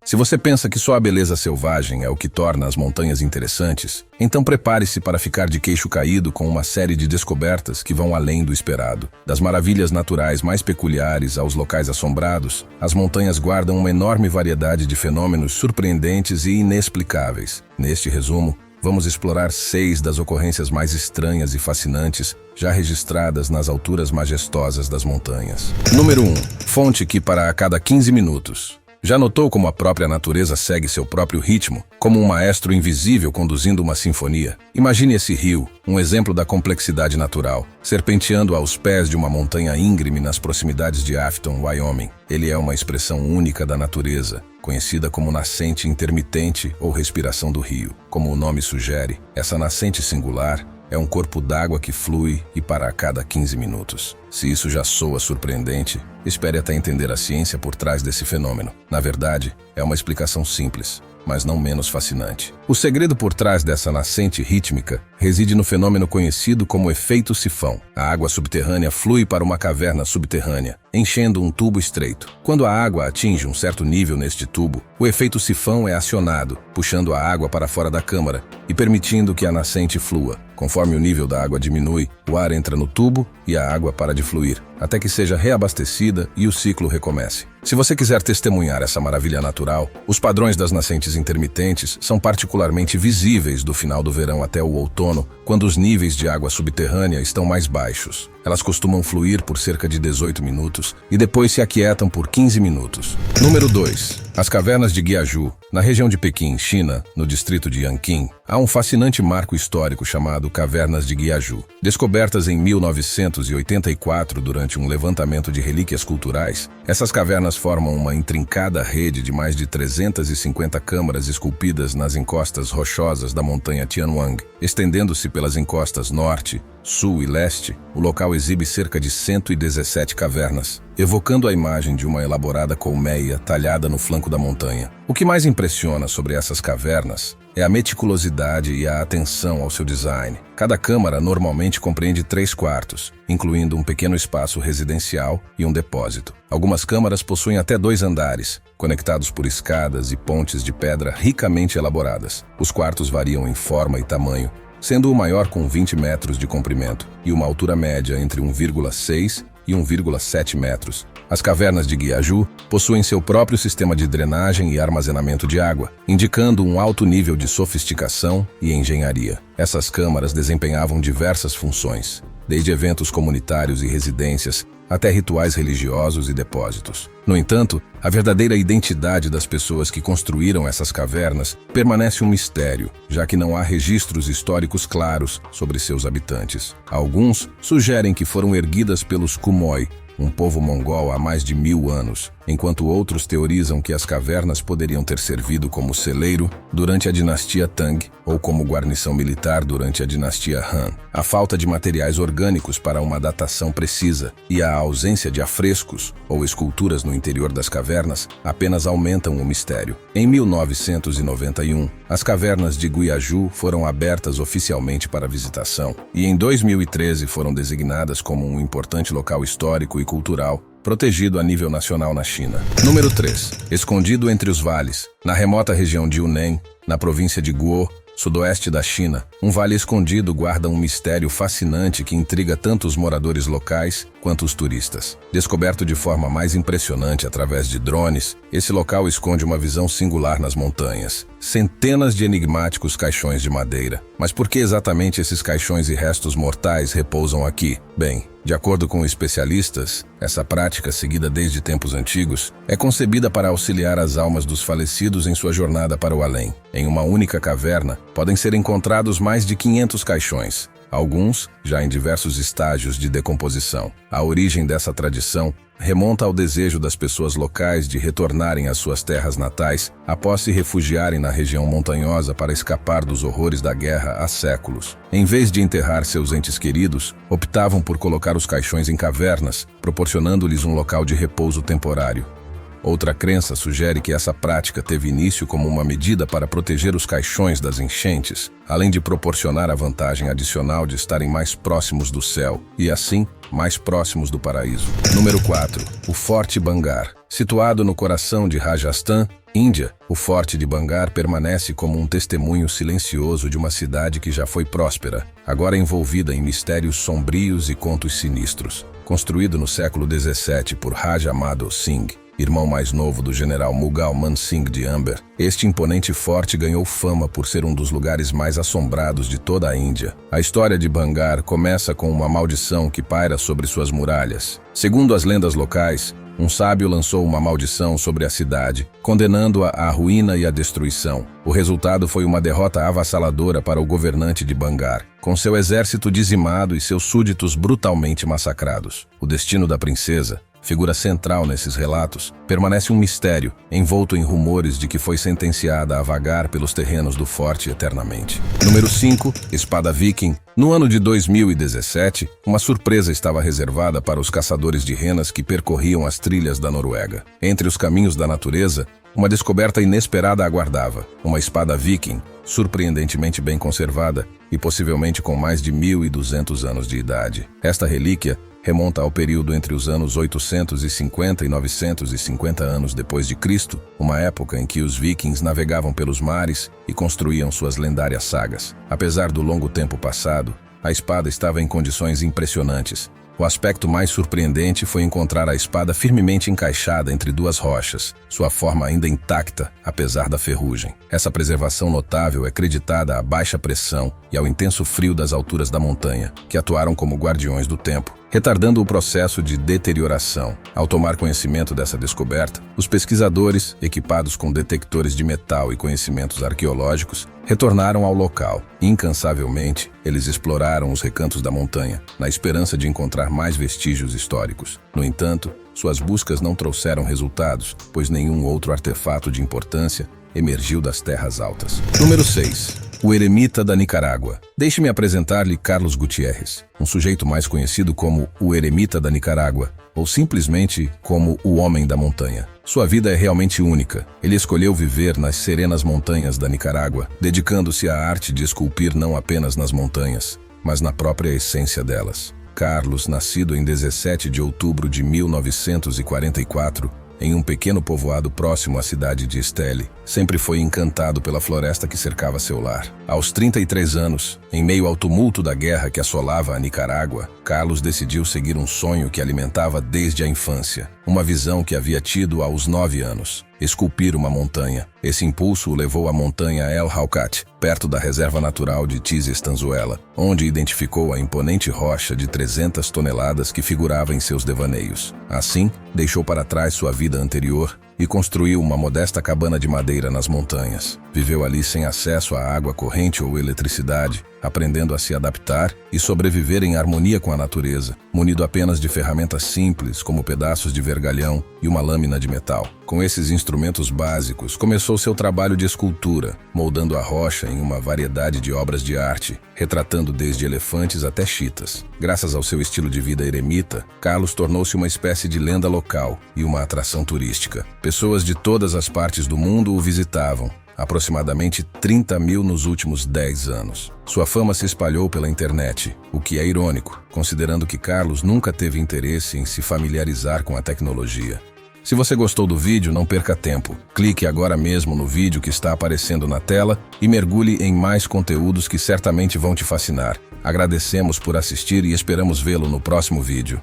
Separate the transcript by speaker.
Speaker 1: Se você pensa que só a beleza selvagem é o que torna as montanhas interessantes, então prepare-se para ficar de queixo caído com uma série de descobertas que vão além do esperado. Das maravilhas naturais mais peculiares aos locais assombrados, as montanhas guardam uma enorme variedade de fenômenos surpreendentes e inexplicáveis. Neste resumo, vamos explorar 6 das ocorrências mais estranhas e fascinantes já registradas nas alturas majestosas das montanhas. Número 1. Fonte que para a cada 15 minutos. Já notou como a própria natureza segue seu próprio ritmo, como um maestro invisível conduzindo uma sinfonia? Imagine esse rio, um exemplo da complexidade natural, serpenteando aos pés de uma montanha íngreme nas proximidades de Afton, Wyoming. Ele é uma expressão única da natureza, conhecida como nascente intermitente ou respiração do rio. Como o nome sugere, essa nascente singular é um corpo d'água que flui e para a cada 15 minutos. Se isso já soa surpreendente, espere até entender a ciência por trás desse fenômeno. Na verdade, é uma explicação simples, mas não menos fascinante. O segredo por trás dessa nascente rítmica reside no fenômeno conhecido como efeito sifão. A água subterrânea flui para uma caverna subterrânea, enchendo um tubo estreito. Quando a água atinge um certo nível neste tubo, o efeito sifão é acionado, puxando a água para fora da câmara e permitindo que a nascente flua. Conforme o nível da água diminui, o ar entra no tubo e a água para de fluir, até que seja reabastecida e o ciclo recomece. Se você quiser testemunhar essa maravilha natural, os padrões das nascentes intermitentes são particularmente visíveis do final do verão até o outono, quando os níveis de água subterrânea estão mais baixos. Elas costumam fluir por cerca de 18 minutos e depois se aquietam por 15 minutos. Número 2. As cavernas de Guiaju. Na região de Pequim, China, no distrito de Yanqing, há um fascinante marco histórico chamado Cavernas de Guiaju. Descobertas em 1984 durante um levantamento de relíquias culturais, essas cavernas formam uma intrincada rede de mais de 350 câmaras esculpidas nas encostas rochosas da montanha Tianwang. Estendendo-se pelas encostas norte, sul e leste, o local exibe cerca de 117 cavernas, evocando a imagem de uma elaborada colmeia talhada no flanco da montanha. O que mais impressiona sobre essas cavernas é a meticulosidade e a atenção ao seu design. Cada câmara normalmente compreende 3 quartos, incluindo um pequeno espaço residencial e um depósito. Algumas câmaras possuem até 2 andares, conectados por escadas e pontes de pedra ricamente elaboradas. Os quartos variam em forma e tamanho, sendo o maior com 20 metros de comprimento e uma altura média entre 1,6 e 1,7 metros. As cavernas de Guiaju possuem seu próprio sistema de drenagem e armazenamento de água, indicando um alto nível de sofisticação e engenharia. Essas câmaras desempenhavam diversas funções, desde eventos comunitários e residências até rituais religiosos e depósitos. No entanto, a verdadeira identidade das pessoas que construíram essas cavernas permanece um mistério, já que não há registros históricos claros sobre seus habitantes. Alguns sugerem que foram erguidas pelos Khmer, um povo mongol há mais de 1000 anos, enquanto outros teorizam que as cavernas poderiam ter servido como celeiro durante a dinastia Tang ou como guarnição militar durante a dinastia Han. A falta de materiais orgânicos para uma datação precisa e a ausência de afrescos ou esculturas no interior das cavernas apenas aumentam o mistério. Em 1991, as cavernas de Guiaju foram abertas oficialmente para visitação e em 2013 foram designadas como um importante local histórico e cultural protegido a nível nacional na China. Número 3. Escondido entre os vales. Na remota região de Yunnan, na província de Guo, sudoeste da China, um vale escondido guarda um mistério fascinante que intriga tanto os moradores locais quanto os turistas. Descoberto de forma mais impressionante através de drones, esse local esconde uma visão singular nas montanhas. Centenas de enigmáticos caixões de madeira. Mas por que exatamente esses caixões e restos mortais repousam aqui? Bem, de acordo com especialistas, essa prática, seguida desde tempos antigos, é concebida para auxiliar as almas dos falecidos em sua jornada para o além. Em uma única caverna, podem ser encontrados mais de 500 caixões, alguns já em diversos estágios de decomposição. A origem dessa tradição remonta ao desejo das pessoas locais de retornarem às suas terras natais após se refugiarem na região montanhosa para escapar dos horrores da guerra há séculos. Em vez de enterrar seus entes queridos, optavam por colocar os caixões em cavernas, proporcionando-lhes um local de repouso temporário. Outra crença sugere que essa prática teve início como uma medida para proteger os caixões das enchentes, além de proporcionar a vantagem adicional de estarem mais próximos do céu e, assim, mais próximos do paraíso. Número 4. O Forte Bangar. Situado no coração de Rajasthan, Índia, o Forte de Bangar permanece como um testemunho silencioso de uma cidade que já foi próspera, agora envolvida em mistérios sombrios e contos sinistros. Construído no século XVII por Raja Madho Singh, irmão mais novo do general Mughal Man Singh de Amber, este imponente forte ganhou fama por ser um dos lugares mais assombrados de toda a Índia. A história de Bangar começa com uma maldição que paira sobre suas muralhas. Segundo as lendas locais, um sábio lançou uma maldição sobre a cidade, condenando-a à ruína e à destruição. O resultado foi uma derrota avassaladora para o governante de Bangar, com seu exército dizimado e seus súditos brutalmente massacrados. O destino da princesa, figura central nesses relatos, permanece um mistério, envolto em rumores de que foi sentenciada a vagar pelos terrenos do forte eternamente. Número 5. Espada Viking. No ano de 2017, uma surpresa estava reservada para os caçadores de renas que percorriam as trilhas da Noruega. Entre os caminhos da natureza, uma descoberta inesperada aguardava. Uma espada viking, surpreendentemente bem conservada e possivelmente com mais de 1.200 anos de idade. Esta relíquia remonta ao período entre os anos 850 e 950 anos depois de Cristo, uma época em que os vikings navegavam pelos mares e construíam suas lendárias sagas. Apesar do longo tempo passado, a espada estava em condições impressionantes. O aspecto mais surpreendente foi encontrar a espada firmemente encaixada entre duas rochas, sua forma ainda intacta, apesar da ferrugem. Essa preservação notável é creditada à baixa pressão e ao intenso frio das alturas da montanha, que atuaram como guardiões do tempo, retardando o processo de deterioração. Ao tomar conhecimento dessa descoberta, os pesquisadores, equipados com detectores de metal e conhecimentos arqueológicos, retornaram ao local. Incansavelmente, eles exploraram os recantos da montanha, na esperança de encontrar mais vestígios históricos. No entanto, suas buscas não trouxeram resultados, pois nenhum outro artefato de importância emergiu das terras altas. Número 6. O Eremita da Nicarágua. Deixe-me apresentar-lhe Carlos Gutiérrez, um sujeito mais conhecido como o Eremita da Nicarágua, ou simplesmente como o Homem da Montanha. Sua vida é realmente única. Ele escolheu viver nas serenas montanhas da Nicarágua, dedicando-se à arte de esculpir não apenas nas montanhas, mas na própria essência delas. Carlos, nascido em 17 de outubro de 1944, em um pequeno povoado próximo à cidade de Esteli, sempre foi encantado pela floresta que cercava seu lar. Aos 33 anos, em meio ao tumulto da guerra que assolava a Nicarágua, Carlos decidiu seguir um sonho que alimentava desde a infância, uma visão que havia tido aos 9 anos: esculpir uma montanha. Esse impulso o levou à montanha El Haukat, perto da reserva natural de Tizi Estanzuela, onde identificou a imponente rocha de 300 toneladas que figurava em seus devaneios. Assim, deixou para trás sua vida anterior e construiu uma modesta cabana de madeira nas montanhas. Viveu ali sem acesso à água corrente ou eletricidade, aprendendo a se adaptar e sobreviver em harmonia com a natureza, munido apenas de ferramentas simples como pedaços de vergalhão e uma lâmina de metal. Com esses instrumentos básicos, começou seu trabalho de escultura, moldando a rocha em uma variedade de obras de arte, retratando desde elefantes até chitas. Graças ao seu estilo de vida eremita, Carlos tornou-se uma espécie de lenda local e uma atração turística. Pessoas de todas as partes do mundo o visitavam, aproximadamente 30 mil nos últimos 10 anos. Sua fama se espalhou pela internet, o que é irônico, considerando que Carlos nunca teve interesse em se familiarizar com a tecnologia. Se você gostou do vídeo, não perca tempo. Clique agora mesmo no vídeo que está aparecendo na tela e mergulhe em mais conteúdos que certamente vão te fascinar. Agradecemos por assistir e esperamos vê-lo no próximo vídeo.